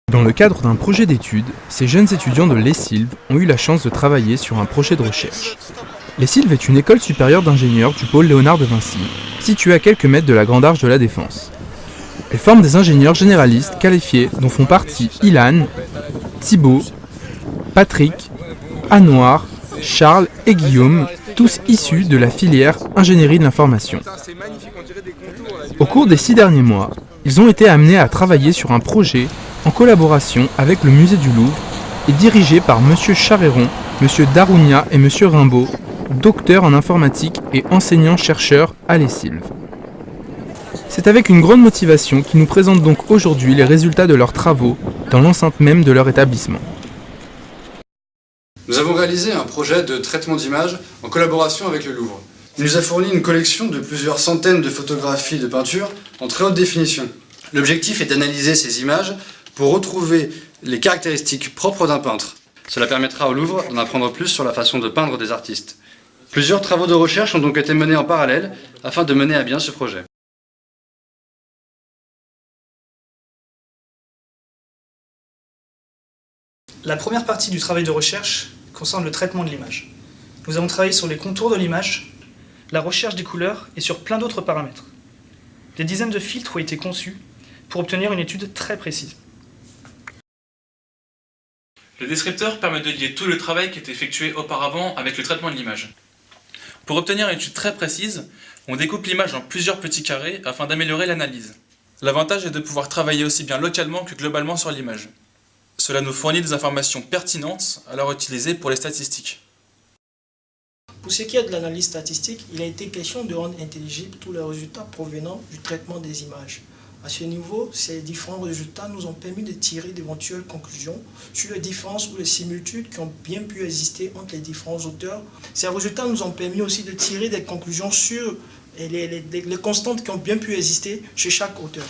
Dans le cadre d'un projet d'études, ces jeunes étudiants de l'ESSILV ont eu la chance de travailler sur un projet de recherche. L'ESSILV est une école supérieure d'ingénieurs du pôle Léonard de Vinci, située à quelques mètres de la Grande Arche de la Défense. Elle forme des ingénieurs généralistes qualifiés dont font partie Ilan, Thibaut, Patrick, Anouar, Charles et Guillaume, tous issus de la filière ingénierie de l'information. Au cours des 6 derniers mois, ils ont été amenés à travailler sur un projet en collaboration avec le musée du Louvre et dirigé par M. Charéron, M. Darounia et M. Rimbaud, docteurs en informatique et enseignants-chercheurs à l'ESSILV. C'est avec une grande motivation qu'ils nous présentent donc aujourd'hui les résultats de leurs travaux dans l'enceinte même de leur établissement. Nous avons réalisé un projet de traitement d'images en collaboration avec le Louvre. Il nous a fourni une collection de plusieurs centaines de photographies et de peintures en très haute définition. L'objectif est d'analyser ces images pour retrouver les caractéristiques propres d'un peintre. Cela permettra au Louvre d'en apprendre plus sur la façon de peindre des artistes. Plusieurs travaux de recherche ont donc été menés en parallèle afin de mener à bien ce projet. La première partie du travail de recherche concerne le traitement de l'image. Nous avons travaillé sur les contours de l'image, la recherche des couleurs et sur plein d'autres paramètres. Des dizaines de filtres ont été conçus pour obtenir une étude très précise. Le descripteur permet de lier tout le travail qui est effectué auparavant avec le traitement de l'image. Pour obtenir une étude très précise, on découpe l'image en plusieurs petits carrés afin d'améliorer l'analyse. L'avantage est de pouvoir travailler aussi bien localement que globalement sur l'image. Cela nous fournit des informations pertinentes à leur utiliser pour les statistiques. Pour ce qui est de l'analyse statistique, il a été question de rendre intelligibles tous les résultats provenant du traitement des images. À ce niveau, ces différents résultats nous ont permis de tirer d'éventuelles conclusions sur les différences ou les similitudes qui ont bien pu exister entre les différents auteurs. Ces résultats nous ont permis aussi de tirer des conclusions sur les constantes qui ont bien pu exister chez chaque auteur.